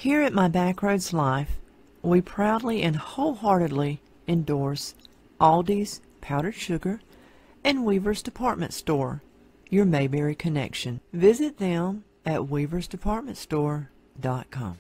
Here at My Backroads Life, we proudly and wholeheartedly endorse Aldi's Powdered Sugar and Weaver's Department Store, your Mayberry connection. Visit them at weaversdepartmentstore.com.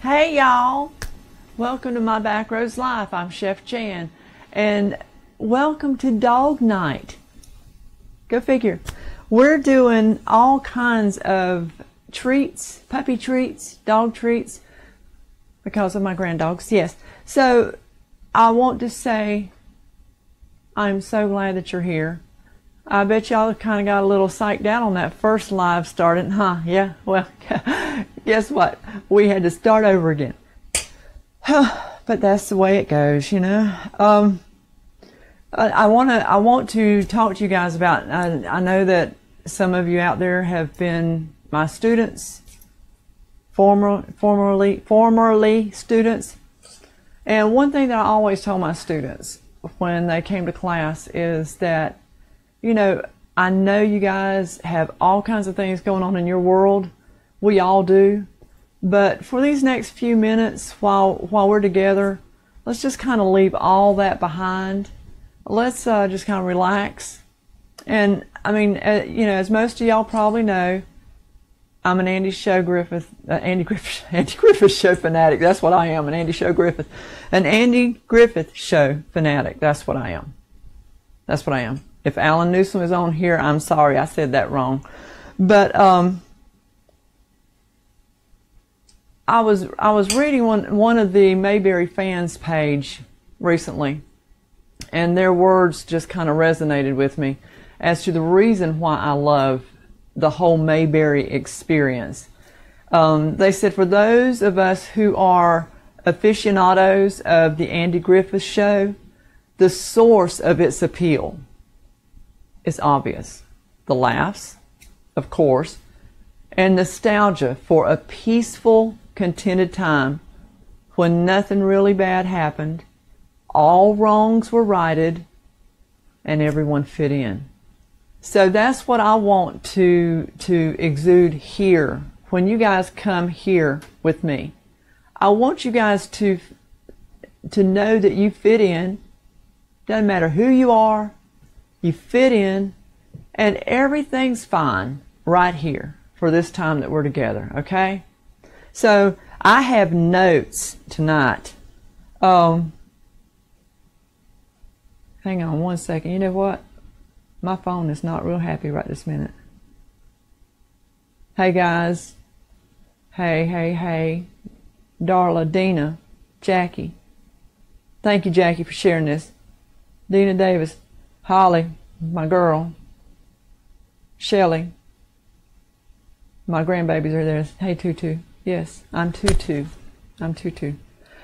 Hey y'all, welcome to My Backroads Life. I'm Chef Jan, and welcome to Dog Night. Go figure. We're doing all kinds of treats, puppy treats, dog treats, because of my grand dogs. Yes. So I want to say I'm so glad that you're here. I bet y'all kind of got a little psyched out on that first live starting, huh? Yeah, well, guess what? We had to start over again. But that's the way it goes, you know. I want to talk to you guys about, I know that some of you out there have been my students, formerly students. And one thing that I always told my students when they came to class is that, you know, I know you guys have all kinds of things going on in your world. We all do. But for these next few minutes while we're together, let's just kind of leave all that behind. Let's just kind of relax. And I mean, you know, as most of y'all probably know, I'm an Andy Griffith show fanatic. That's what I am, an Andy Griffith show fanatic. That's what I am. That's what I am. If Alan Newsom is on here, I'm sorry, I said that wrong. But I was reading one of the Mayberry fans page recently, and their words just kind of resonated with me as to the reason why I love the whole Mayberry experience. They said, for those of us who are aficionados of the Andy Griffith show, the source of its appeal is obvious. The laughs, of course, and nostalgia for a peaceful, contented time when nothing really bad happened, all wrongs were righted, and everyone fit in. So that's what I want to exude here when you guys come here with me. I want you guys to know that you fit in. Doesn't matter who you are, you fit in, and everything's fine right here for this time that we're together, okay? So I have notes tonight. Hang on one second. You know what? My phone is not real happy right this minute. Hey guys. Hey. Darla, Dina, Jackie. Thank you, Jackie, for sharing this. Dina Davis, Holly, my girl, Shelly. My grandbabies are there. Hey, Tutu. Yes, I'm Tutu.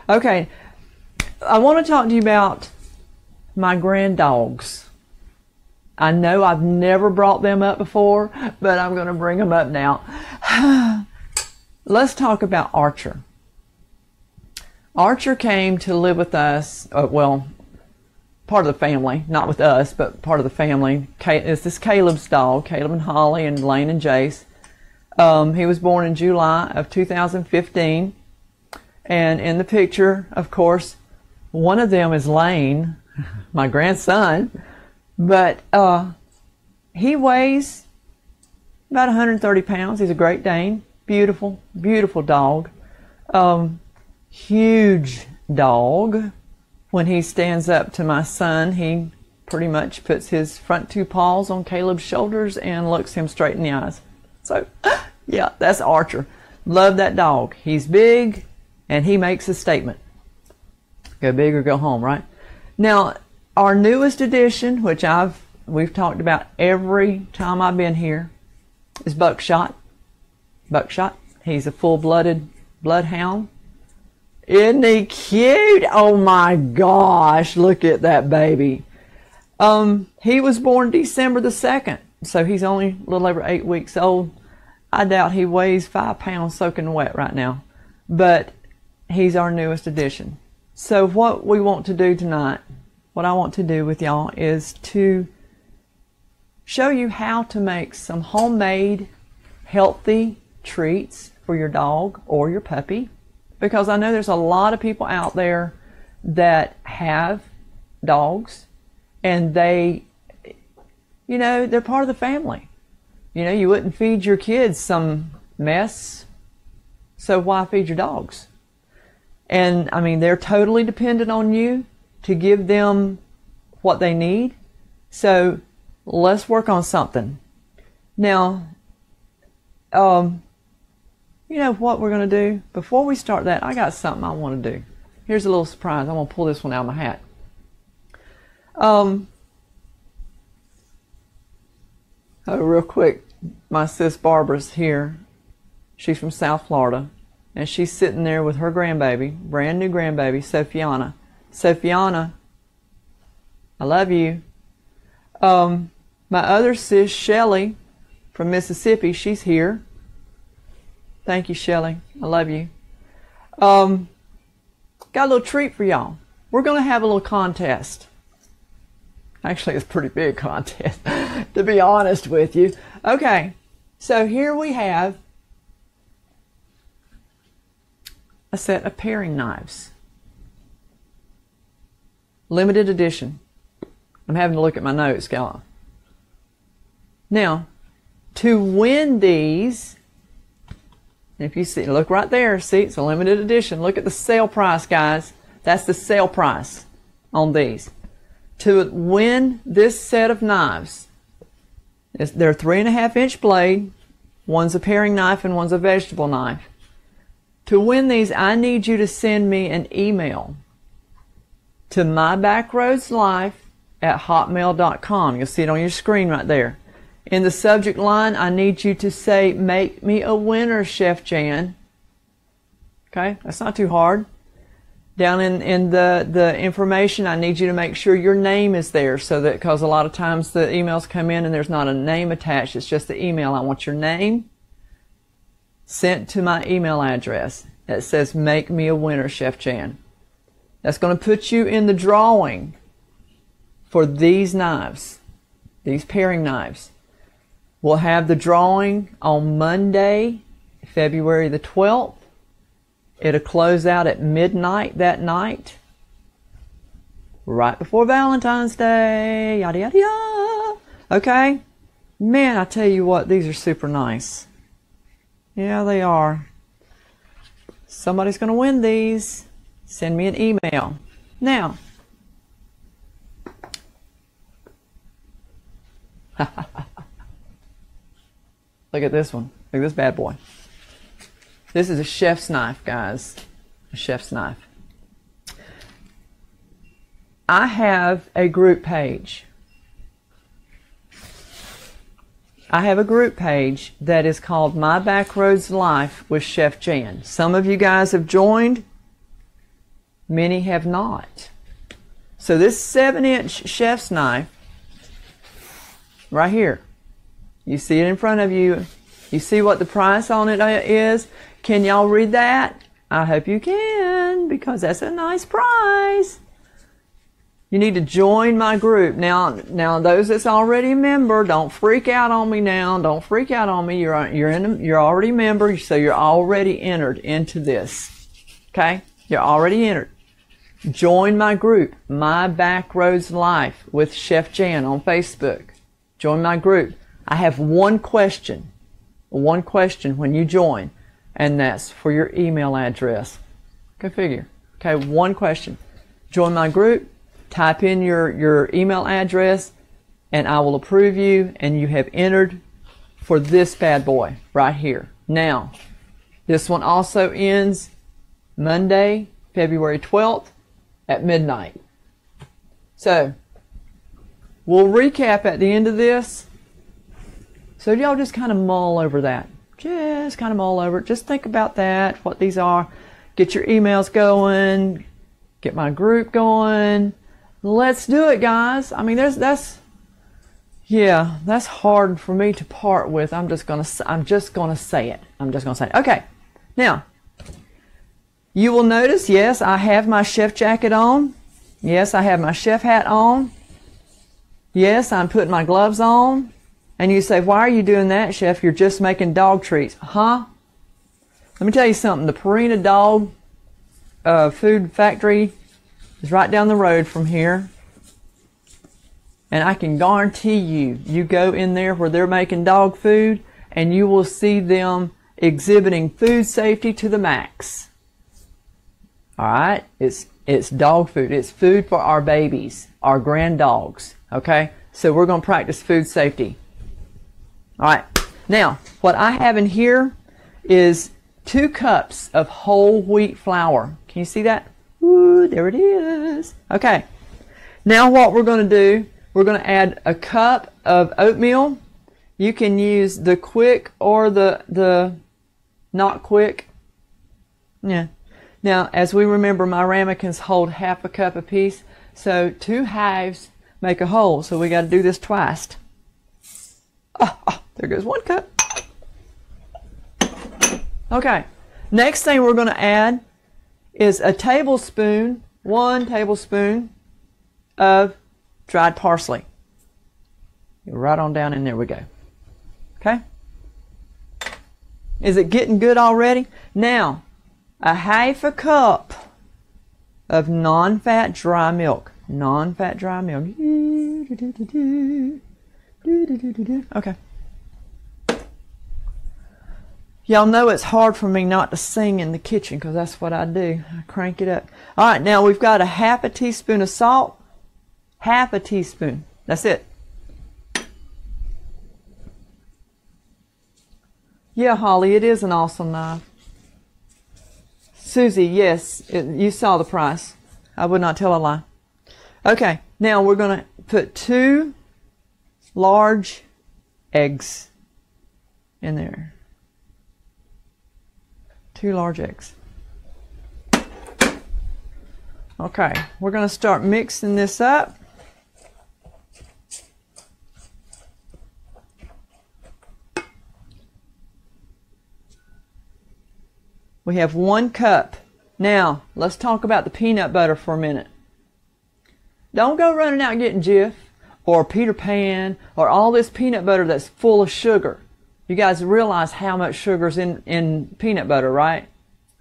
Okay, I want to talk to you about my grand dogs. I know I've never brought them up before, but I'm going to bring them up now. Let's talk about Archer. Archer came to live with us, well, part of the family, not with us, but part of the family. This is Caleb's dog, Caleb and Holly and Lane and Jace. He was born in July of 2015. And in the picture, of course, one of them is Lane, my grandson. But he weighs about 130 pounds. He's a Great Dane. Beautiful, beautiful dog. Huge dog. when he stands up to my son, he pretty much puts his front two paws on Caleb's shoulders and looks him straight in the eyes. So, yeah, that's Archer. Love that dog. He's big, and he makes a statement. Go big or go home, right? Now, our newest addition, which we've talked about every time I've been here, is Buckshot. Buckshot. He's a full-blooded bloodhound. Isn't he cute? Oh my gosh, look at that baby. He was born December the 2nd, so he's only a little over 8 weeks old. I doubt he weighs 5 pounds soaking wet right now, but he's our newest addition. So what we want to do tonight, what I want to do with y'all is to show you how to make some homemade healthy treats for your dog or your puppy, because I know there's a lot of people out there that have dogs and they, they're part of the family. You wouldn't feed your kids some mess, so why feed your dogs? And I mean, they're totally dependent on you to give them what they need. So let's work on something. Now, what we're going to do? Before we start that, I got something I want to do. Here's a little surprise. I'm going to pull this one out of my hat. Real quick, my sis Barbara's here. She's from South Florida, and she's sitting there with her grandbaby, brand new grandbaby, Sophiana. Sophiana, I love you. My other sis, Shelly, from Mississippi, she's here. Thank you, Shelly. I love you. Got a little treat for y'all. We're going to have a little contest. Actually, it's a pretty big contest, to be honest with you. Okay, so here we have a set of paring knives. Limited edition. I'm having to look at my notes, y'all. Now, to win these, if you see, look right there, see, it's a limited edition. Look at the sale price, guys. That's the sale price on these. To win this set of knives, they're 3.5-inch blade. One's a paring knife and one's a vegetable knife. To win these, I need you to send me an email to mybackroadslife@hotmail.com. You'll see it on your screen right there. In the subject line, I need you to say, "Make me a winner, Chef Jan." Okay, that's not too hard. Down in the information, I need you to make sure your name is there, so that, because a lot of times the emails come in and there's not a name attached, it's just the email. I want your name sent to my email address that says, "Make me a winner, Chef Jan." That's going to put you in the drawing for these knives, these paring knives. We'll have the drawing on Monday, February the 12th. It'll close out at midnight that night, right before Valentine's Day, yada, yada, yada. Okay? Man, I tell you what, these are super nice. Yeah, they are. Somebody's going to win these. Send me an email. Now, look at this one. Look at this bad boy. This is a chef's knife, guys. A chef's knife. I have a group page. I have a group page that is called My Backroads Life with Chef Jan. Some of you guys have joined. Many have not. So this 7-inch chef's knife, right here. You see it in front of you. You see what the price on it is? Can y'all read that? I hope you can, because that's a nice price. You need to join my group. Now those that's already a member, don't freak out on me now. Don't freak out on me. You're already a member, so you're already entered into this. Okay? You're already entered. Join my group, My Backroads Life with Chef Jan on Facebook. Join my group. I have one question when you join, and that's for your email address. Go figure. Okay, one question. join my group, type in your email address, and I will approve you, and you have entered for this bad boy right here. Now, this one also ends Monday, February 12th at midnight. So, we'll recap at the end of this. So y'all just kind of mull over that. Just kind of mull over it. Just think about that, what these are. Get your emails going. Get my group going. Let's do it, guys. I mean, that's hard for me to part with. I'm just gonna say it. Okay. Now, you will notice, yes, I have my chef jacket on. Yes, I have my chef hat on. Yes, I'm putting my gloves on. And you say, why are you doing that, Chef? You're just making dog treats. Huh? Let me tell you something. The Purina Dog Food Factory is right down the road from here. And I can guarantee you go in there where they're making dog food, and you will see them exhibiting food safety to the max. All right? It's dog food. It's food for our babies, our grand dogs. Okay? So we're going to practice food safety. All right. Now, what I have in here is 2 cups of whole wheat flour. Can you see that? Ooh, there it is. Okay. Now what we're going to do, we're going to add a cup of oatmeal. You can use the quick or the not quick. Yeah. Now, as we remember, my ramekins hold half a cup apiece. So 2 halves make a whole. So we got to do this twice. There goes 1 cup. Okay. Next thing we're going to add is a tablespoon, 1 tablespoon of dried parsley. Right on down in there we go. Okay? Is it getting good already? Now, a half a cup of non-fat dry milk. Non-fat dry milk. Okay. Y'all know it's hard for me not to sing in the kitchen because that's what I do. I crank it up. All right, now we've got a half a teaspoon of salt. Half a teaspoon. That's it. Yeah, Holly, it is an awesome knife. Susie, yes, you saw the price. I would not tell a lie. Okay, now we're going to put 2 large eggs in there. 2 large eggs. Okay, we're going to start mixing this up. We have 1 cup. Now, let's talk about the peanut butter for a minute. Don't go running out and getting Jif or Peter Pan or all this peanut butter that's full of sugar. You guys realize how much sugar's in peanut butter, right?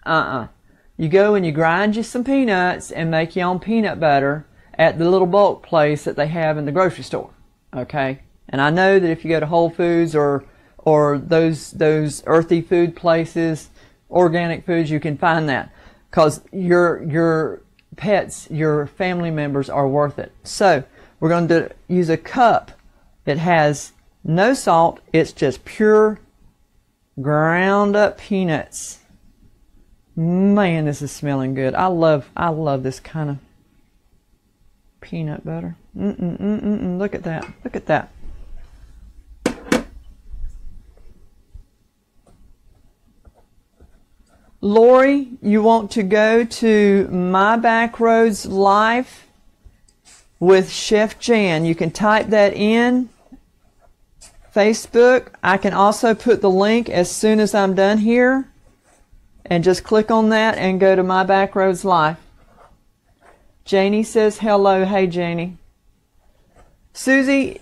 You go and you grind you some peanuts and make your own peanut butter at the little bulk place that they have in the grocery store. Okay? And I know that if you go to Whole Foods or those earthy food places, organic foods, you can find that. Because your pets, your family members are worth it. So, we're going to use a cup. It has no salt. It's just pure ground up peanuts. Man, this is smelling good. I love this kind of peanut butter. Look at that. Look at that. Lori, you want to go to My Backroads Life with Chef Jan. You can type that in. Facebook. I can also put the link as soon as I'm done here. And just click on that and go to My Backroads Life. Janie says hello. Hey, Janie. Susie,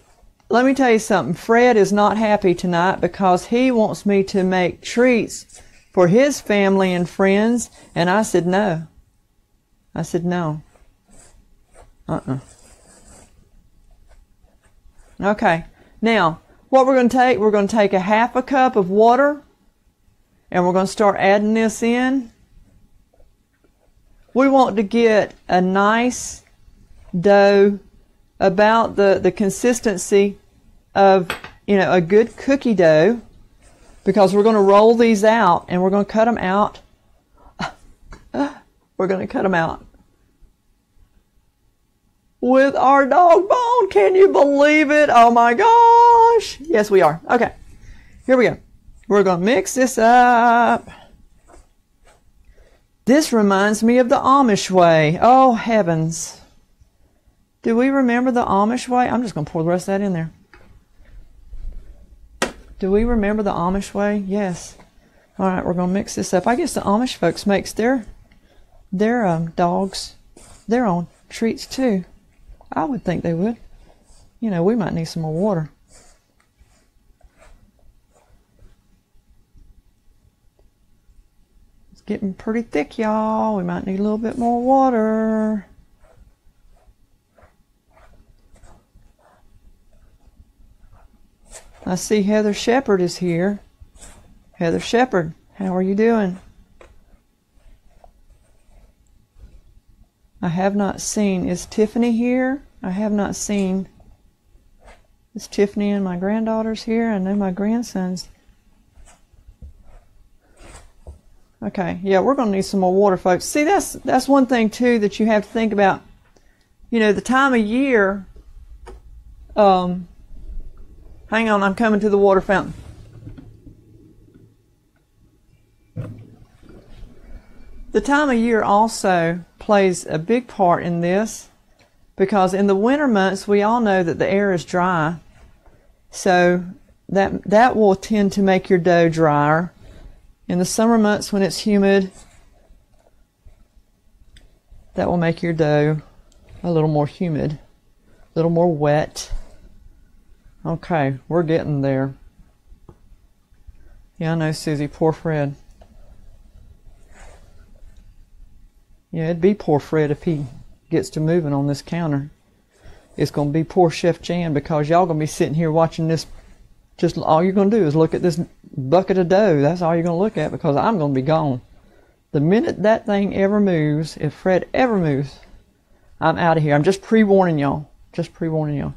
let me tell you something. Fred is not happy tonight because he wants me to make treats for his family and friends. And I said no. I said no. Okay. Now, what we're going to take a half a cup of water, and we're going to start adding this in. We want to get a nice dough about the consistency of, you know, a good cookie dough, because we're going to roll these out and we're going to cut them out. We're going to cut them out with our dog bone. Can you believe it? Oh my gosh. Yes, we are. Okay, here we go. We're going to mix this up. This reminds me of the Amish way. Oh heavens. Do we remember the Amish way? I'm just going to pour the rest of that in there. Do we remember the Amish way? Yes. All right, we're going to mix this up. I guess the Amish folks makes their dogs their own treats too. I would think they would. You know, we might need some more water. It's getting pretty thick, y'all. We might need a little bit more water. I see Heather Shepherd is here. Heather Shepherd, how are you doing? I have not seen, is Tiffany here? I have not seen. Is Tiffany and my granddaughters here? I know my grandsons. Okay, yeah, we're going to need some more water, folks. See, that's one thing, too, that you have to think about. You know, the time of year... hang on, I'm coming to the water fountain. The time of year also plays a big part in this, because in the winter months we all know that the air is dry, so that will tend to make your dough drier. In the summer months when it's humid, that will make your dough a little more humid, a little more wet. Okay, we're getting there. Yeah, I know, Susie. Poor Fred. Yeah, it'd be poor Fred if he gets to moving on this counter. It's going to be poor Chef Jan, because y'all going to be sitting here watching this. Just all you're going to do is look at this bucket of dough. That's all you're going to look at, because I'm going to be gone. The minute that thing ever moves, if Fred ever moves, I'm out of here. I'm just pre-warning y'all. Just pre-warning y'all.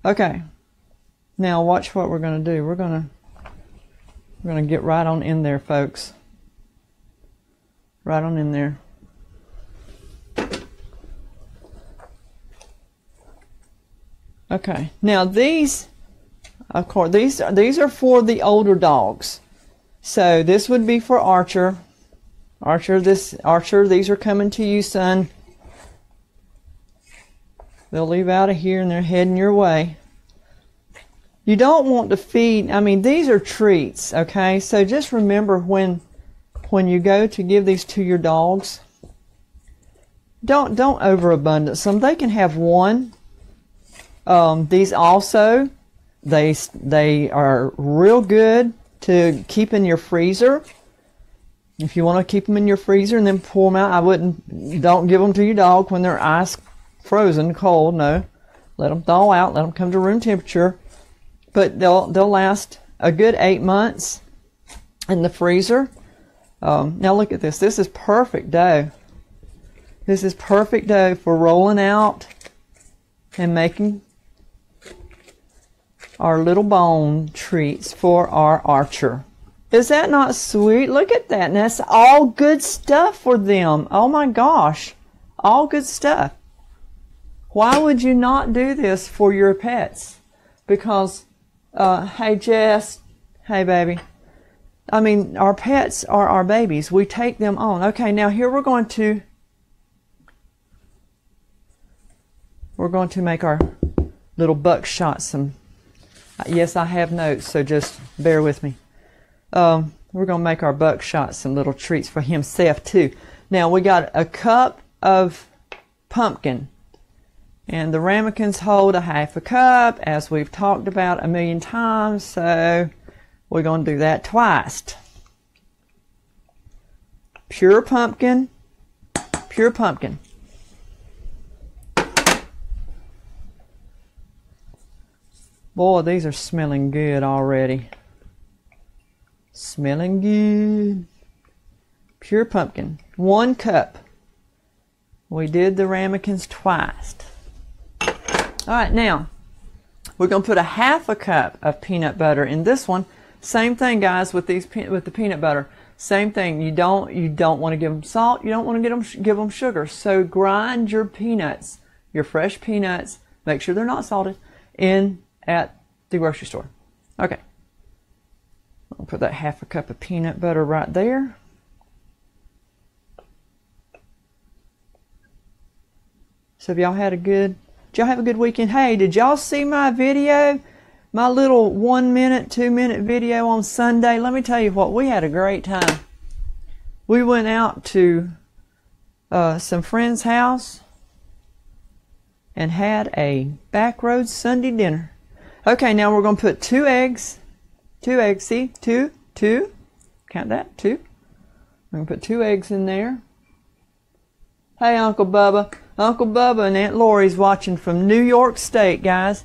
Okay. Now watch what we're going to do. We're going to get right on in there, folks. Right on in there. Okay. Now these, of course, these are for the older dogs. So this would be for Archer. Archer, these are coming to you, son. They'll leave out of here and they're heading your way. You don't want to feed, I mean, these are treats, okay? So just remember when you go to give these to your dogs, don't overabundance them. They can have one. These also, they are real good to keep in your freezer. If you want to keep them in your freezer and then pull them out, don't give them to your dog when they're ice frozen cold. No, let them thaw out, let them come to room temperature. But they'll last a good 8 months in the freezer. Now look at this. This is perfect dough. This is perfect dough for rolling out and making our little bone treats for our Archer. Is that not sweet? Look at that. And that's all good stuff for them. Oh my gosh. All good stuff. Why would you not do this for your pets? Because, hey Jess, hey baby. I mean, our pets are our babies. We take them on. Okay, now here we're going to make our little buckshot some. Yes, I have notes, so just bear with me. We're going to make our buckshot some little treats for himself too. Now we got a cup of pumpkin, and the ramekins hold a half a cup, as we've talked about a million times, so we're going to do that twice. Pure pumpkin, pure pumpkin. Boy, these are smelling good already. Smelling good. Pure pumpkin. 1 cup. We did the ramekins twice. All right, now we're going to put a half a cup of peanut butter in this one. Same thing, guys, with the peanut butter. Same thing. You don't want to give them salt. You don't want to give them sugar. So grind your peanuts, your fresh peanuts. Make sure they're not salted in at the grocery store. Okay. I'll put that half a cup of peanut butter right there. So if y'all had a good, did y'all have a good weekend? Hey, did y'all see my video? My little 1 minute, 2 minute video on Sunday? Let me tell you what, we had a great time. We went out to some friend's house and had a backroads Sunday dinner. Okay, now we're going to put 2 eggs. 2 eggs, see? 2. Count that, 2. I'm going to put 2 eggs in there. Hey, Uncle Bubba. Uncle Bubba and Aunt Lori's watching from New York State, guys,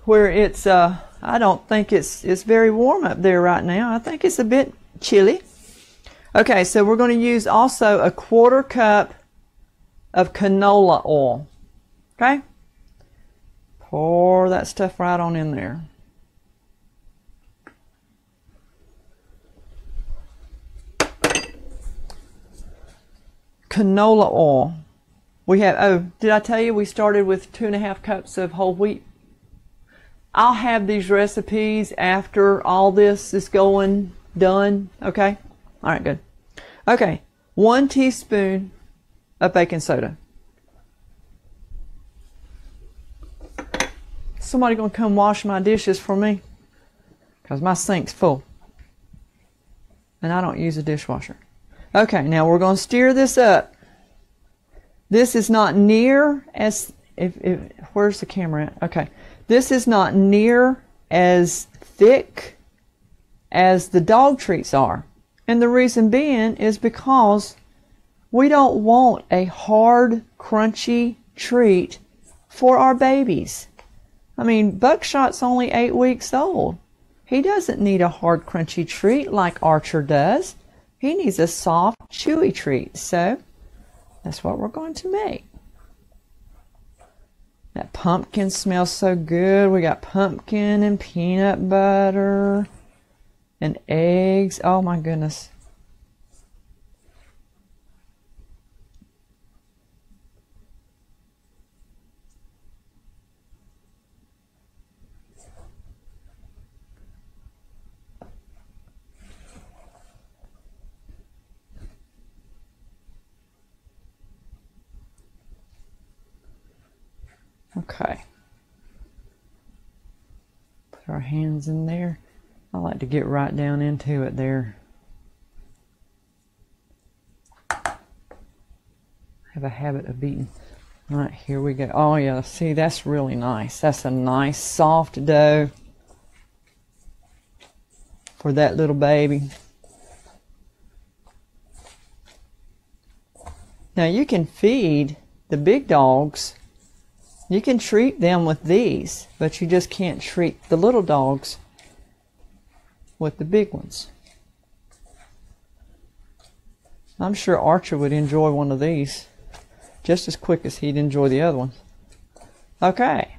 where it's, I don't think it's very warm up there right now. I think it's a bit chilly. Okay, so we're going to use also a 1/4 cup of canola oil. Okay? Pour that stuff right on in there. Canola oil. We have, oh, did I tell you we started with 2.5 cups of whole wheat? I'll have these recipes after all this is done, okay? All right, good. Okay, 1 teaspoon of baking soda. Somebody gonna come wash my dishes for me? Because my sink's full. And I don't use a dishwasher. Okay, now we're gonna stir this up. This is not near as, where's the camera at? Okay. This is not near as thick as the dog treats are. And the reason being is because we don't want a hard, crunchy treat for our babies. I mean, Buckshot's only 8 weeks old. He doesn't need a hard, crunchy treat like Archer does. He needs a soft, chewy treat. So that's what we're going to make. That pumpkin smells so good. We got pumpkin and peanut butter and eggs. Oh my goodness. Okay. Put our hands in there. I like to get right down into it there. I have a habit of beating. All right, here we go. Oh yeah, see, that's really nice. That's a nice soft dough for that little baby. Now you can feed the big dogs. You can treat them with these, but you just can't treat the little dogs with the big ones. I'm sure Archer would enjoy one of these just as quick as he'd enjoy the other ones. Okay.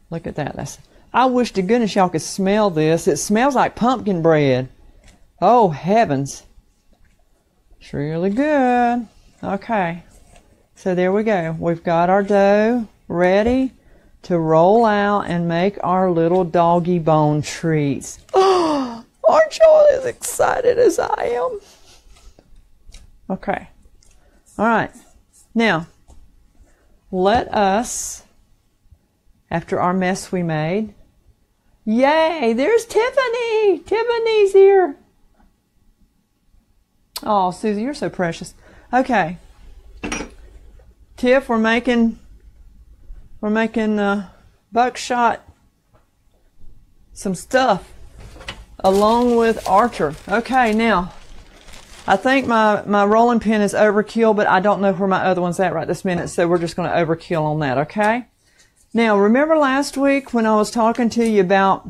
Look at that. I wish to goodness y'all could smell this. It smells like pumpkin bread. Oh, heavens. It's really good. Okay. So there we go. We've got our dough ready to roll out and make our little doggy bone treats. Oh, aren't y'all as excited as I am? Okay. All right. Now, let us, after our mess we made, yay, there's Tiffany. Tiffany's here. Oh, Susie, you're so precious. Okay. Tiff, we're making Buckshot some stuff along with Archer. Okay, now, I think my rolling pin is overkill, but I don't know where my other one's at right this minute, so we're just going to overkill on that, okay? Now, remember last week when I was talking to you about,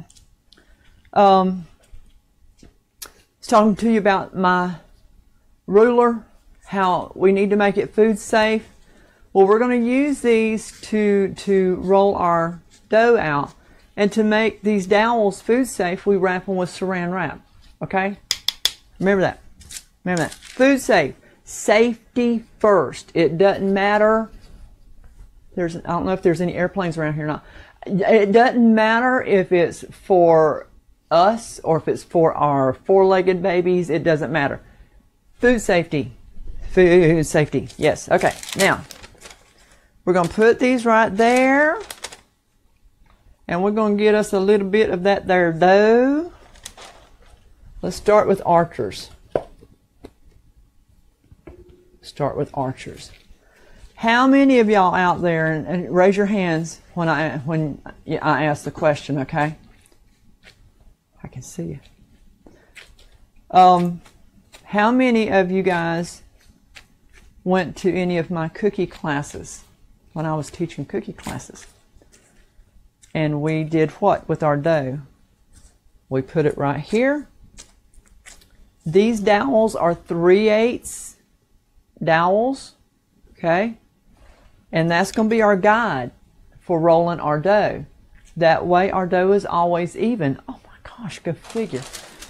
my ruler, how we need to make it food safe? Well, we're going to use these to roll our dough out. And to make these dowels food safe, we wrap them with saran wrap. Okay? Remember that. Remember that. Food safe. Safety first. It doesn't matter. I don't know if there's any airplanes around here or not. It doesn't matter if it's for us or if it's for our four-legged babies. It doesn't matter. Food safety. Food safety. Yes. Okay. Now, we're going to put these right there. And we're going to get us a little bit of that there dough. Let's start with archers. Start with archers. How many of y'all out there, and raise your hands when I ask the question, okay? I can see you. How many of you guys went to any of my cookie classes when I was teaching cookie classes? And we did what with our dough? We put it right here. These dowels are 3/8 dowels, okay? And that's going to be our guide for rolling our dough. That way our dough is always even. Oh my gosh, go figure.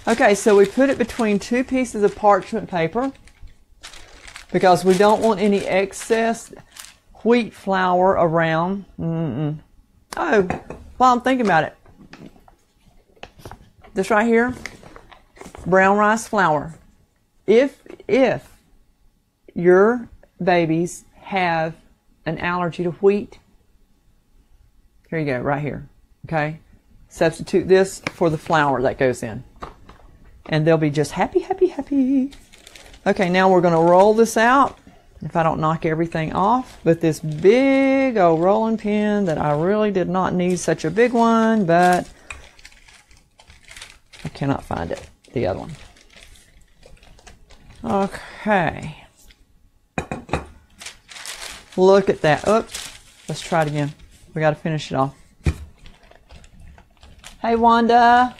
Okay, so we put it between two pieces of parchment paper because we don't want any excess wheat flour around. Oh, while I'm thinking about it, this right here, brown rice flour. If your babies have an allergy to wheat, here you go, right here, okay? Substitute this for the flour that goes in. And they'll be just happy, happy, happy. Okay, now we're going to roll this out. If I don't knock everything off with this big old rolling pin that I really did not need such a big one, but I cannot find it, the other one. Okay. Look at that. Oops. Let's try it again. We got to finish it off. Hey, Wanda.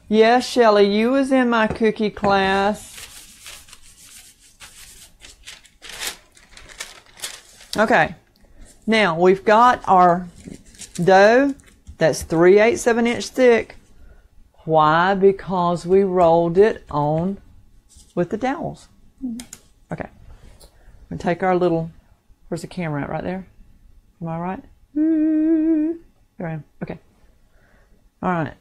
Yes, Shelly, you was in my cookie class. Okay, now we've got our dough that's 3/8 of an inch thick. Why? Because we rolled it on with the dowels. Okay, we're going to take our little, where's the camera at? Right there? Am I right? There I am. Okay. All right.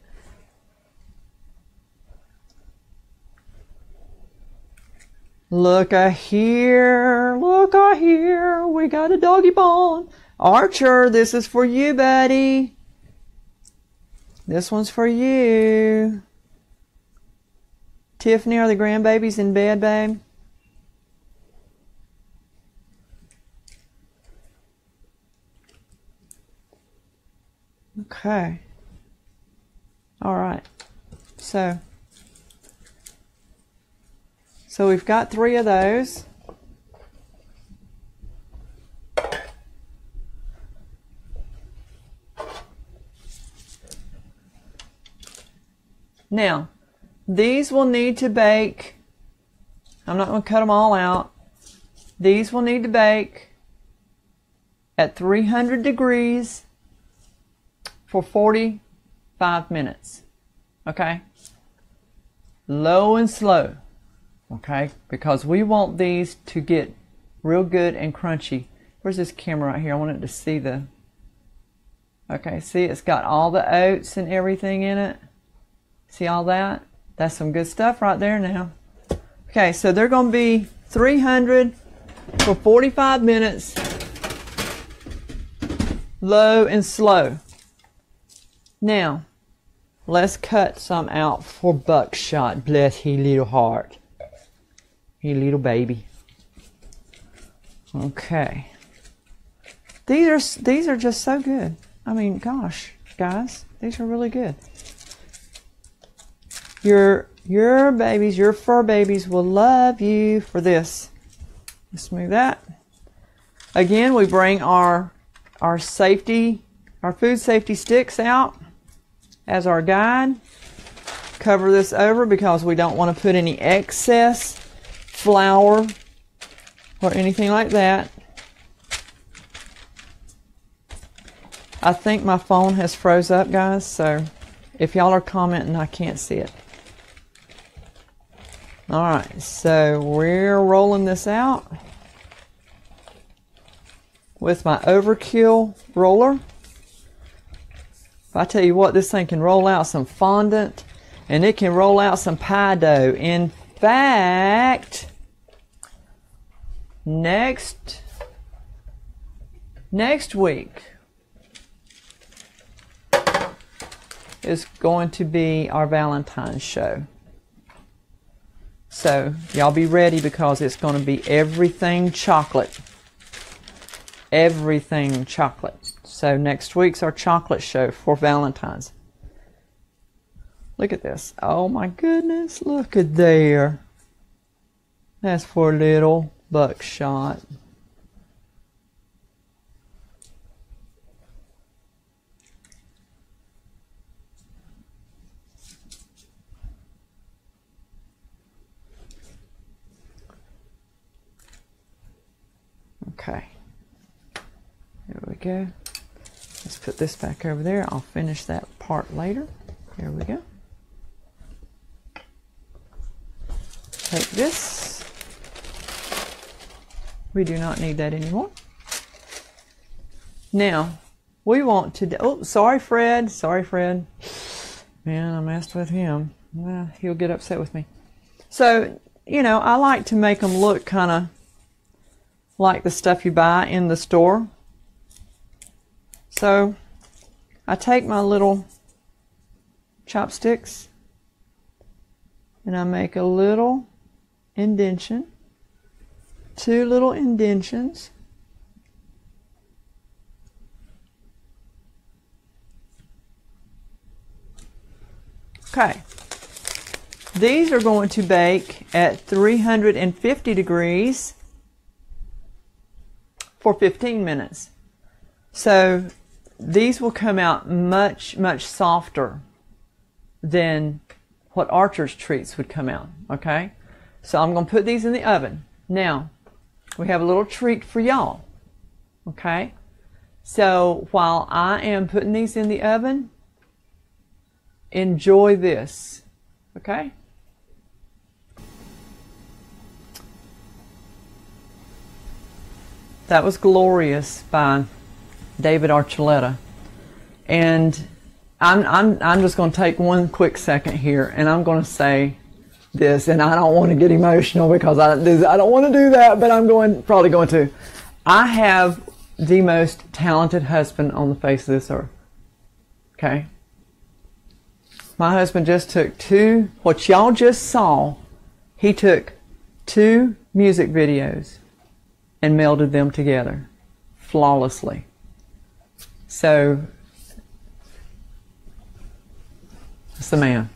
Look here, we got a doggy bone. Archer, this is for you, buddy. This one's for you. Tiffany, are the grandbabies in bed, babe? Okay. All right. So we've got 3 of those. Now, these will need to bake. I'm not going to cut them all out. These will need to bake at 300 degrees for 45 minutes. Okay? Low and slow. Okay, because we want these to get real good and crunchy. Where's this camera right here? I want it to see the... Okay, see, it's got all the oats and everything in it. See all that? That's some good stuff right there now. Okay, so they're going to be 300 for 45 minutes. Low and slow. Now, let's cut some out for Buckshot. Bless his little heart. You little baby. Okay. These are just so good. I mean, gosh, guys, these are really good. Your babies, your fur babies will love you for this. Let's move that. Again, we bring our safety our food safety sticks out as our guide. Cover this over because we don't want to put any excess flour or anything like that. I think my phone has froze up, guys, so if y'all are commenting, I can't see it. Alright, so we're rolling this out with my Overkill roller. I tell you what, this thing can roll out some fondant and it can roll out some pie dough. In fact, next week is going to be our Valentine's show. So y'all be ready because it's going to be everything chocolate. Everything chocolate. So next week's our chocolate show for Valentine's. Look at this. Oh my goodness, look at there. That's for little Buckshot. Okay, there we go. Let's put this back over there. I'll finish that part later. There we go. Take this. We do not need that anymore. Now, we want to, oh, sorry Fred, Man, I messed with him. Well, he'll get upset with me. So, you know, I like to make them look kind of like the stuff you buy in the store. So I take my little chopsticks and I make a little indentation, 2 little indentions. Okay, these are going to bake at 350 degrees for 15 minutes. So these will come out much, much softer than what Archer's treats would come out, okay? So I'm going to put these in the oven. Now, we have a little treat for y'all, okay? So while I am putting these in the oven, enjoy this, okay? That was Glorious by David Archuleta. And I'm just going to take one quick second here and I'm going to say this, and I don't want to get emotional because I don't want to do that, but I'm probably going to. I have the most talented husband on the face of this earth. Okay? My husband just took what y'all just saw, he took 2 music videos and melded them together flawlessly. So, it's the man.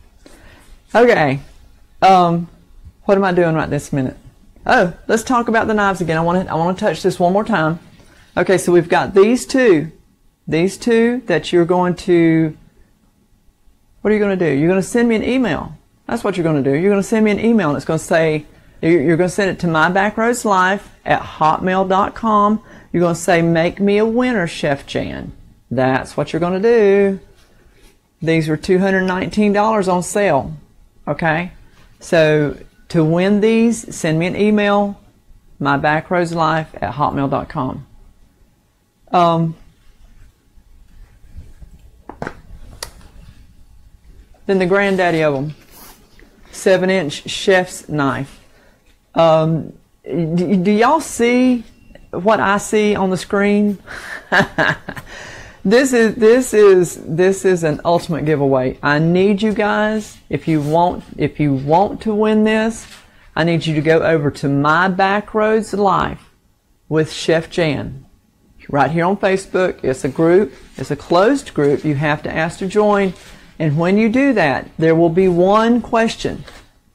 Okay, what am I doing right this minute? Oh, let's talk about the knives again. I want to touch this one more time. Okay, so we've got these two that you're going to. What are you going to do? You're going to send me an email. That's what you're going to do. You're going to send me an email and it's going to say, you're going to send it to mybackroadslife@hotmail.com. You're going to say, make me a winner, Chef Jan. That's what you're going to do. These were $219 on sale. Okay? So to win these, send me an email, mybackroadslife@hotmail.com. Then the granddaddy of them, 7-inch chef's knife. Do y'all see what I see on the screen? This is an ultimate giveaway. I need you guys, if you want to win this, I need you to go over to My Backroads Life with Chef Jan. Right here on Facebook. It's a group. It's a closed group. You have to ask to join. And when you do that, there will be one question,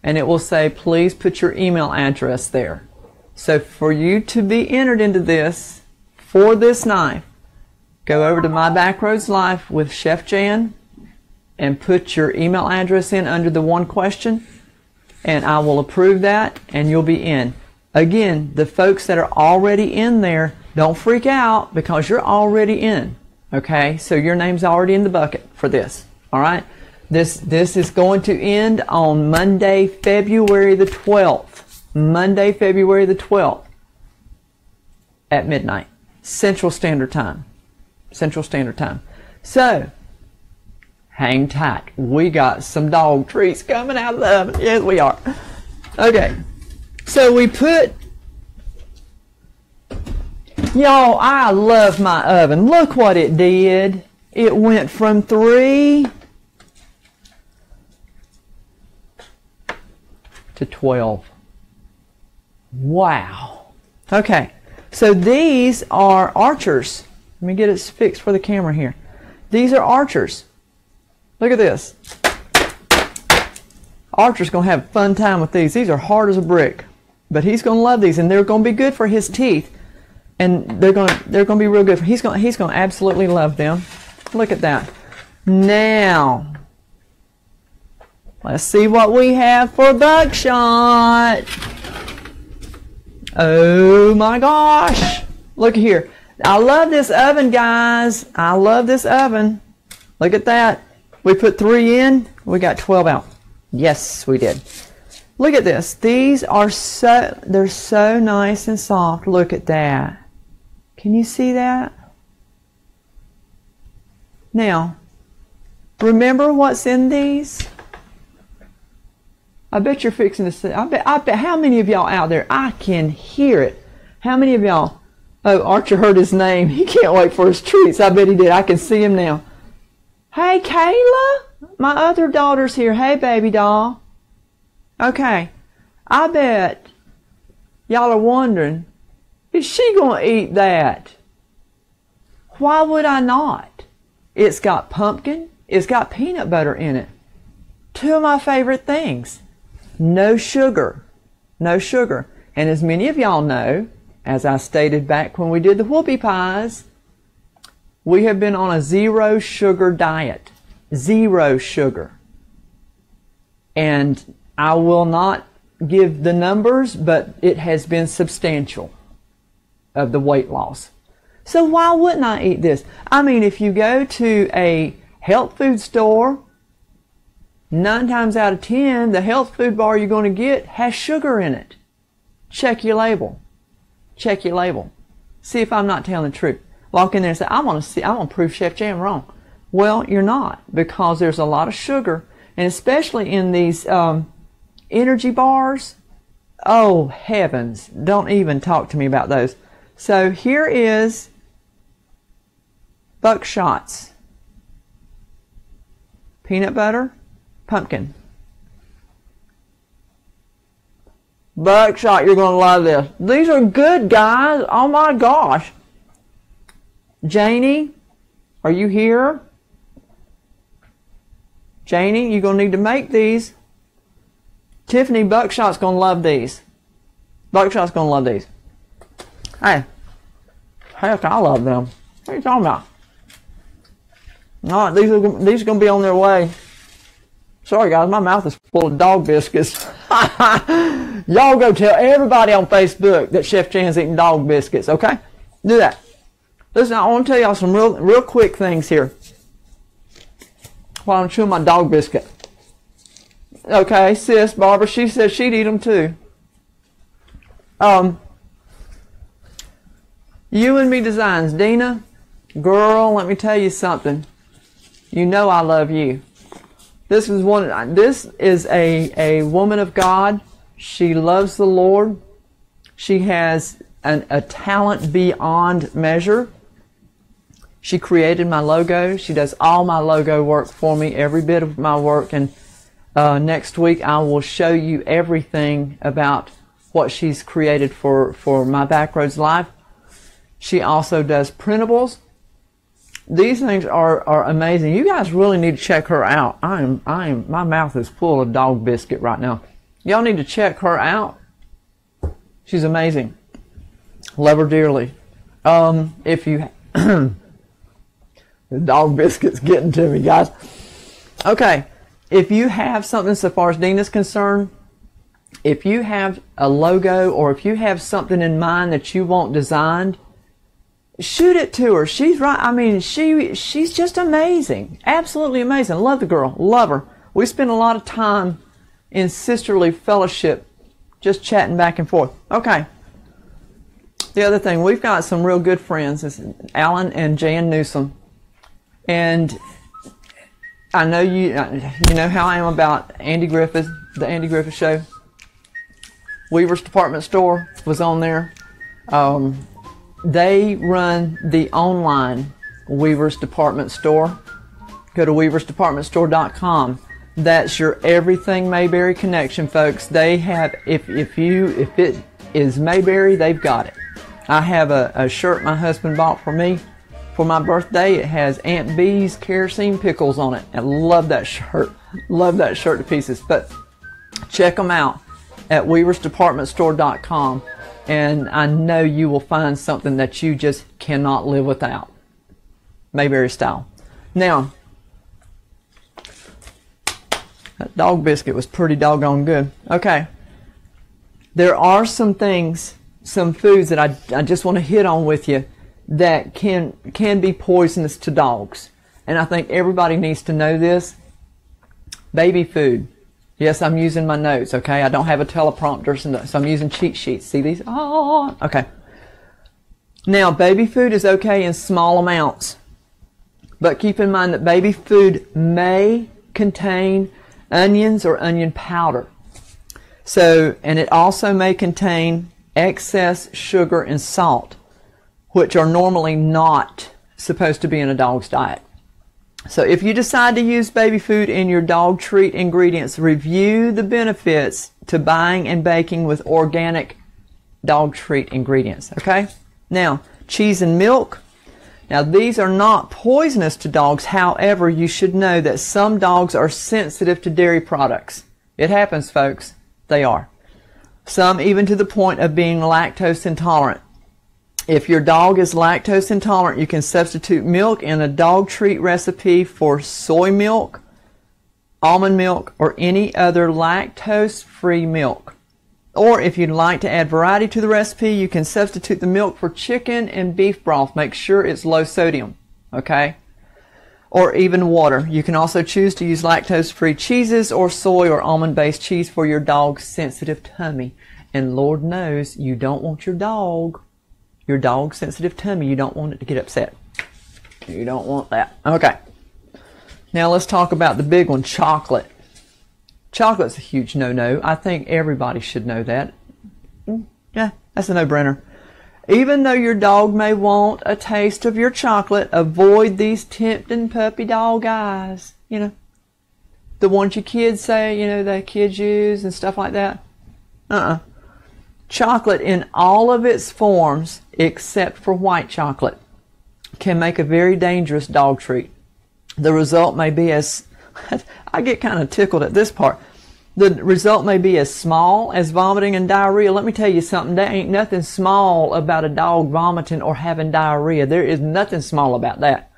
and it will say, please put your email address there. So for you to be entered into this, for this knife, go over to My Backroads Life with Chef Jan and put your email address in under the one question, and I will approve that, and you'll be in. Again, the folks that are already in there, don't freak out because you're already in. Okay, so your name's already in the bucket for this. All right, this is going to end on Monday, February the 12th. Monday, February the 12th at midnight, Central Standard Time. Central Standard Time. So, hang tight. We got some dog treats coming out of the oven. Yes, we are. Okay, so we put... Y'all, I love my oven. Look what it did. It went from 3 to 12. Wow. Okay, so these are archers. Let me get it fixed for the camera here. These are archers. Look at this. Archer's going to have a fun time with these. These are hard as a brick. But he's going to love these, and they're going to be good for his teeth. And they're going to be real good. He's going to absolutely love them. Look at that. Now, let's see what we have for buckshot. Oh my gosh. Look here. I love this oven, guys. I love this oven. Look at that. We put 3 in. We got 12 out. Yes, we did. Look at this. These are they're so nice and soft. Look at that. Can you see that? Now, remember what's in these? I bet you're fixing to see. I bet how many of y'all out there, I can hear it. How many of y'all, oh, Archer heard his name. He can't wait for his treats. I bet he did. I can see him now. Hey, Kayla, my other daughter's here. Hey, baby doll. Okay, I bet y'all are wondering, is she going to eat that? Why would I not? It's got pumpkin. It's got peanut butter in it. 2 of my favorite things. No sugar. No sugar. And as many of y'all know, as I stated back when we did the whoopie pies, we have been on a 0 sugar diet. 0 sugar. And I will not give the numbers, but it has been substantial of the weight loss. So why wouldn't I eat this? I mean, if you go to a health food store, 9 times out of 10, the health food bar you're going to get has sugar in it. Check your label. Check your label. See if I'm not telling the truth. Walk in there and say, I want to prove Chef Jan wrong. Well, you're not, because there's a lot of sugar, and especially in these energy bars. Oh, heavens. Don't even talk to me about those. So here is buckshots. Peanut butter, pumpkin. Buckshot, you're going to love this. These are good, guys. Oh my gosh. Janie, are you here? Janie, you're going to need to make these. Tiffany, Buckshot's going to love these. Buckshot's going to love these. Hey, heck, I love them. What are you talking about? All right, these are going to be on their way. Sorry, guys, my mouth is full of dog biscuits. Y'all go tell everybody on Facebook that Chef Jan's eating dog biscuits, okay? Do that. Listen, I want to tell y'all some real quick things here while I'm chewing my dog biscuit. Okay, sis, Barbara, she said she'd eat them too. You and Me Designs. Dina, girl, let me tell you something. You know I love you. This is a woman of God. She loves the Lord. She has a talent beyond measure. She created my logo. She does all my logo work for me, every bit of my work. And next week I will show you everything about what she's created for My Backroads Life. She also does printables. These things are amazing. You guys really need to check her out. My mouth is full of dog biscuit right now. Y'all need to check her out. She's amazing. Love her dearly. If you The dog biscuit's getting to me, guys. Okay, if you have something, so far as Dina's concerned, if you have a logo or if you have something in mind that you want designed, shoot it to her. She's right. I mean, she's just amazing. Absolutely amazing. Love the girl. Love her. We spend a lot of time in sisterly fellowship just chatting back and forth. Okay. The other thing, we've got some real good friends. It's Alan and Jan Newsom. And I know you know how I am about Andy Griffith, the Andy Griffith Show. Weaver's Department Store was on there. They run the online Weaver's Department Store. Go to weaversdepartmentstore.com. That's your everything Mayberry connection, folks. They have, if it is Mayberry, they've got it. I have a shirt my husband bought for me for my birthday. It has Aunt Bee's kerosene pickles on it. I love that shirt. Love that shirt to pieces. But check them out at weaversdepartmentstore.com, and I know you will find something that you just cannot live without. Mayberry style. Now, that dog biscuit was pretty doggone good. Okay. There are some things, some foods that I just want to hit on with you that can be poisonous to dogs. And I think everybody needs to know this. Baby food. Yes, I'm using my notes, okay? I don't have a teleprompter, so I'm using cheat sheets. See these? Oh, okay. Now, baby food is okay in small amounts. But keep in mind that baby food may contain onions or onion powder. So, and it also may contain excess sugar and salt, which are normally not supposed to be in a dog's diet. So if you decide to use baby food in your dog treat ingredients, review the benefits to buying and baking with organic dog treat ingredients, okay? Now, cheese and milk. Now, these are not poisonous to dogs. However, you should know that some dogs are sensitive to dairy products. It happens, folks. They are. Some even to the point of being lactose intolerant. If your dog is lactose intolerant, you can substitute milk in a dog treat recipe for soy milk, almond milk, or any other lactose-free milk. Or if you'd like to add variety to the recipe, you can substitute the milk for chicken and beef broth. Make sure it's low sodium, okay? Or even water. You can also choose to use lactose-free cheeses or soy or almond-based cheese for your dog's sensitive tummy. And Lord knows you don't want your dog's sensitive tummy, you don't want it to get upset. You don't want that. Okay. Now let's talk about the big one, chocolate. Chocolate's a huge no-no. I think everybody should know that. Yeah, that's a no-brainer. Even though your dog may want a taste of your chocolate, avoid these tempting puppy dog eyes. You know, the ones your kids say, you know, that kids use and stuff like that. Chocolate in all of its forms, except for white chocolate, can make a very dangerous dog treat. The result may be as, I get kind of tickled at this part. The result may be as small as vomiting and diarrhea. Let me tell you something. There ain't nothing small about a dog vomiting or having diarrhea. There is nothing small about that.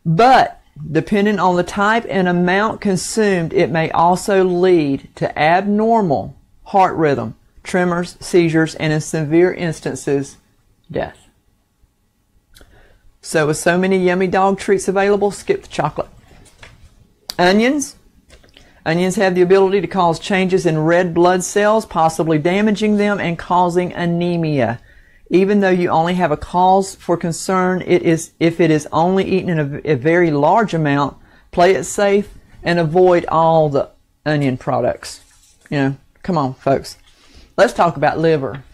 But depending on the type and amount consumed, it may also lead to abnormal heart rhythm, tremors, seizures, and in severe instances, death. So with so many yummy dog treats available, skip the chocolate. Onions. Onions have the ability to cause changes in red blood cells, possibly damaging them and causing anemia. Even though you only have a cause for concern, if it is only eaten in a very large amount, play it safe and avoid all the onion products. You know, come on, folks. Let's talk about liver.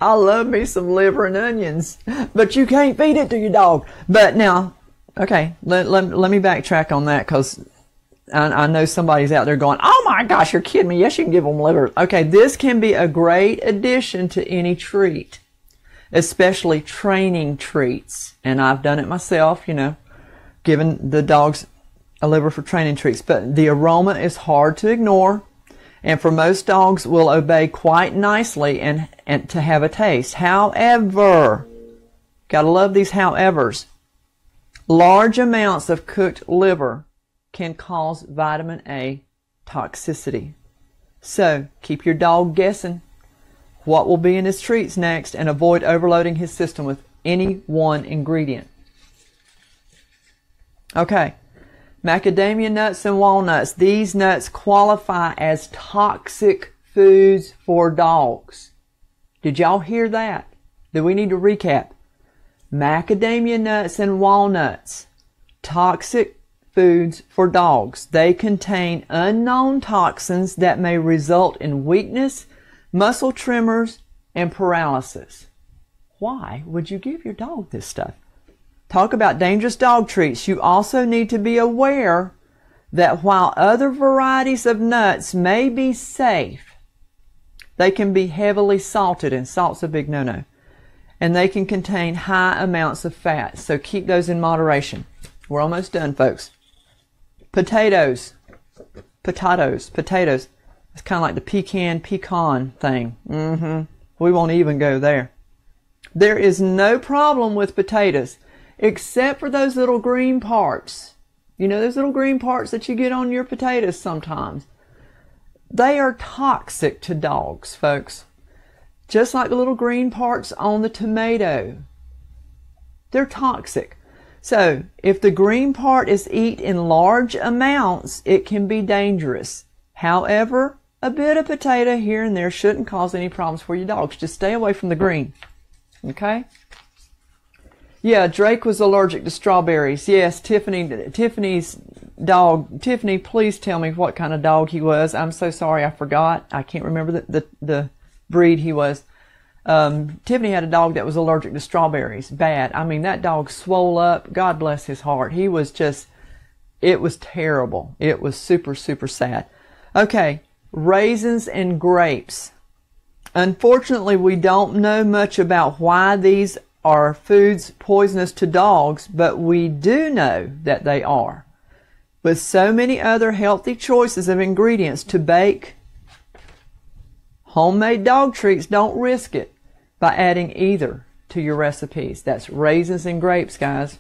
I love me some liver and onions, but you can't feed it to your dog. But now, okay, let me backtrack on that, because I know somebody's out there going, oh my gosh, you're kidding me. Yes, you can give them liver. Okay, this can be a great addition to any treat, especially training treats. And I've done it myself, you know, giving the dogs a liver for training treats. But the aroma is hard to ignore, and for most dogs will obey quite nicely and to have a taste. However, gotta love these howevers. Large amounts of cooked liver can cause vitamin A toxicity. So keep your dog guessing what will be in his treats next and avoid overloading his system with any one ingredient. Okay, macadamia nuts and walnuts. These nuts qualify as toxic foods for dogs. Did y'all hear that? Do we need to recap? Macadamia nuts and walnuts, toxic foods for dogs. They contain unknown toxins that may result in weakness, muscle tremors, and paralysis. Why would you give your dog this stuff? Talk about dangerous dog treats. You also need to be aware that while other varieties of nuts may be safe, they can be heavily salted, and salt's a big no-no. And they can contain high amounts of fat, so keep those in moderation. We're almost done, folks. Potatoes. It's kind of like the pecan thing. We won't even go there. There is no problem with potatoes, except for those little green parts. You know those little green parts that you get on your potatoes sometimes? They are toxic to dogs, folks. Just like the little green parts on the tomato. They're toxic. So, if the green part is eaten in large amounts, it can be dangerous. However, a bit of potato here and there shouldn't cause any problems for your dogs. Just stay away from the green. Okay? Yeah, Drake was allergic to strawberries. Yes, Tiffany's dog. Tiffany, please tell me what kind of dog he was. I'm so sorry, I forgot. I can't remember the breed he was. Tiffany had a dog that was allergic to strawberries. Bad. I mean, that dog swole up. God bless his heart. He was just, it was terrible. It was super, super sad. Okay, raisins and grapes. Unfortunately, we don't know much about why these are foods poisonous to dogs, but we do know that they are. With so many other healthy choices of ingredients to bake homemade dog treats, don't risk it by adding either to your recipes. That's raisins and grapes, guys.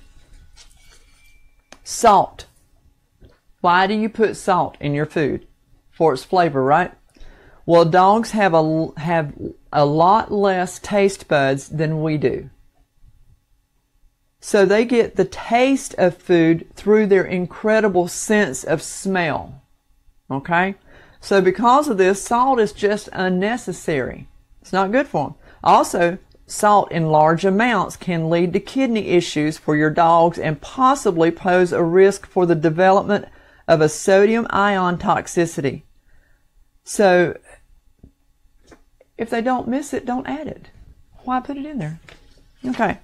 Salt. Why do you put salt in your food? For its flavor, right? Well, dogs have a lot less taste buds than we do. So they get the taste of food through their incredible sense of smell. Okay? So because of this, salt is just unnecessary. It's not good for them. Also, salt in large amounts can lead to kidney issues for your dogs and possibly pose a risk for the development of a sodium ion toxicity. So, if they don't miss it, don't add it. Why put it in there? Okay.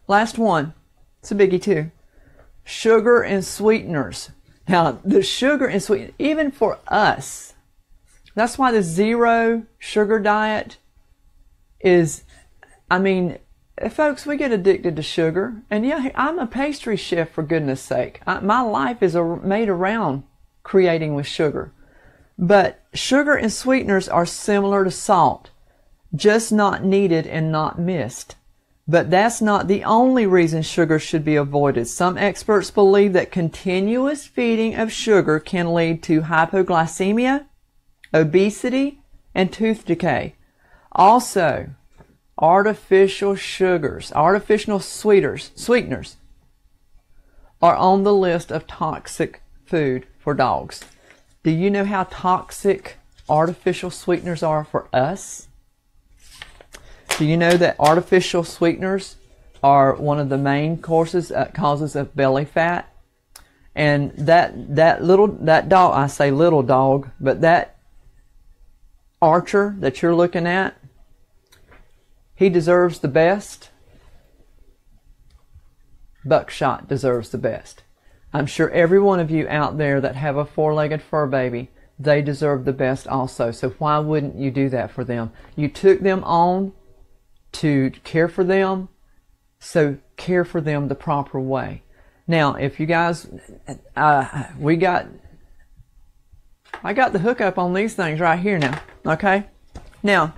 Last one. It's a biggie too. Sugar and sweeteners. Now, the sugar and sweeteners, even for us, that's why the zero sugar diet is, I mean, folks, we get addicted to sugar. And yeah, I'm a pastry chef, for goodness sake. My life is made around creating with sugar. But sugar and sweeteners are similar to salt, just not needed and not missed. But that's not the only reason sugar should be avoided. Some experts believe that continuous feeding of sugar can lead to hypoglycemia, obesity, and tooth decay. Also, artificial sugars, artificial sweeteners are on the list of toxic food for dogs. Do you know how toxic artificial sweeteners are for us? Do you know that artificial sweeteners are one of the main causes of belly fat? And that dog, I say little dog, but that Archer that you're looking at, he deserves the best. Buckshot deserves the best. I'm sure every one of you out there that have a four-legged fur baby, they deserve the best also. So why wouldn't you do that for them? You took them on to care for them, so care for them the proper way. Now, if you guys, I got the hookup on these things right here now, okay? Now,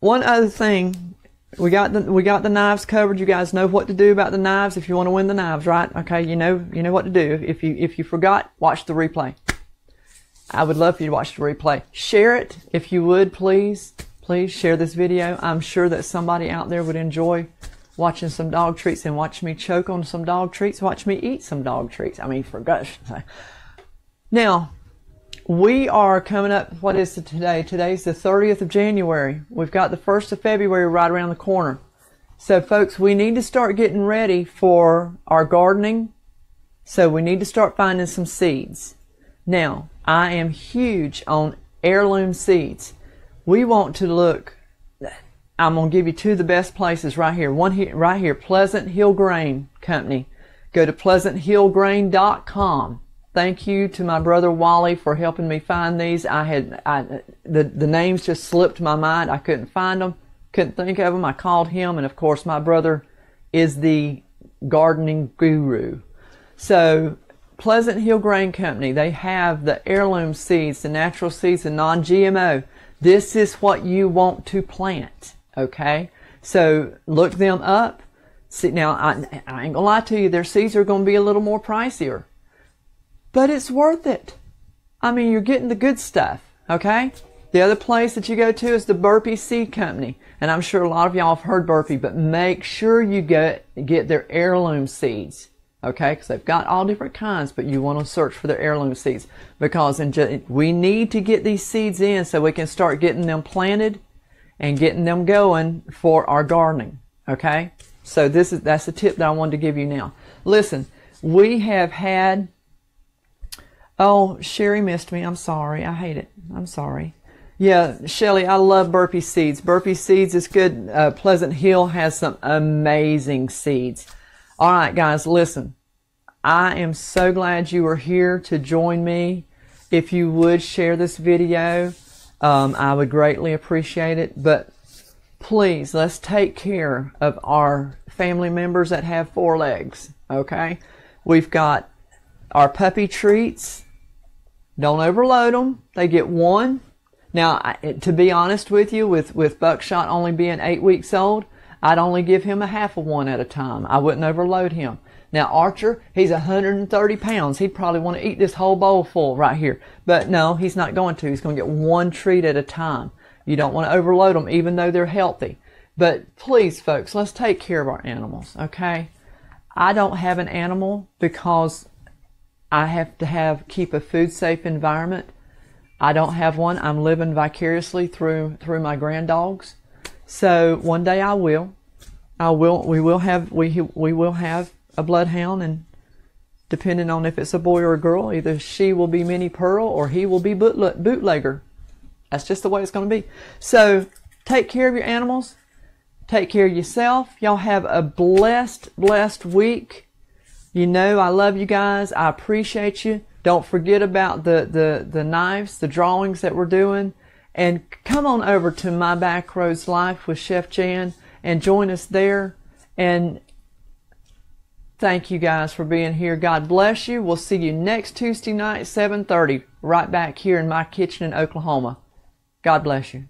one other thing, we got the knives covered. You guys know what to do about the knives if you want to win the knives, right? Okay, you know what to do. If you forgot, watch the replay. I would love for you to watch the replay. Share it if you would, please. Please share this video. I'm sure that somebody out there would enjoy watching some dog treats and watch me choke on some dog treats. Watch me eat some dog treats. I mean, for gosh. Now, we are coming up, what is it today? Today's the 30th of January. We've got the 1st of February right around the corner. So, folks, we need to start getting ready for our gardening. So we need to start finding some seeds. Now, I am huge on heirloom seeds. We want to look, I'm going to give you two of the best places right here. One here, right here, Pleasant Hill Grain Company. Go to pleasanthillgrain.com. Thank you to my brother Wally for helping me find these. The names just slipped my mind. I couldn't find them, couldn't think of them. I called him, and of course my brother is the gardening guru. So Pleasant Hill Grain Company, they have the heirloom seeds, the natural seeds, the non-GMO. This is what you want to plant, okay? So look them up. See, now, I ain't gonna lie to you, their seeds are gonna be a little more pricier. But it's worth it. I mean, you're getting the good stuff, okay? The other place that you go to is the Burpee Seed Company. And I'm sure a lot of y'all have heard Burpee, but make sure you get their heirloom seeds, okay? Because they've got all different kinds, but you want to search for their heirloom seeds. Because we need to get these seeds in so we can start getting them planted and getting them going for our gardening, okay? So that's the tip that I wanted to give you now. Listen, we have had... Oh, Sherry missed me. I'm sorry. I hate it. I'm sorry. Yeah, Shelly, I love Burpee Seeds. Burpee Seeds is good. Pleasant Hill has some amazing seeds. All right, guys, listen. I am so glad you are here to join me. If you would share this video, I would greatly appreciate it. But please, let's take care of our family members that have 4 legs, okay? We've got our puppy treats. Don't overload them. They get 1. Now, to be honest with you, with Buckshot only being 8 weeks old, I'd only give him a half of 1 at a time. I wouldn't overload him. Now, Archer, he's 130 pounds. He'd probably want to eat this whole bowl full right here. But no, he's not going to. He's going to get 1 treat at a time. You don't want to overload them, even though they're healthy. But please, folks, let's take care of our animals, okay? I don't have an animal because I have to keep a food safe environment. I don't have one. I'm living vicariously through my granddogs. So one day I will. We will have a bloodhound, and depending on if it's a boy or a girl, either she will be Minnie Pearl or he will be Bootlegger. That's just the way it's going to be. So take care of your animals. Take care of yourself. Y'all have a blessed week. You know I love you guys. I appreciate you. Don't forget about the knives, the drawings that we're doing. And come on over to My Backroads Life with Chef Jan and join us there. And thank you guys for being here. God bless you. We'll see you next Tuesday night, 7:30, right back here in my kitchen in Oklahoma. God bless you.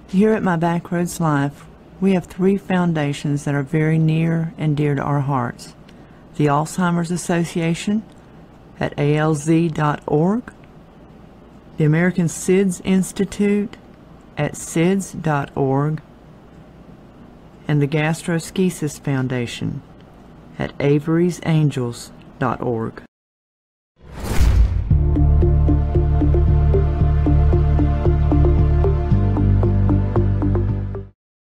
Here at My Backroads Life, we have 3 foundations that are very near and dear to our hearts. The Alzheimer's Association at alz.org, the American SIDS Institute at sids.org, and the Gastroschisis Foundation at averysangels.org.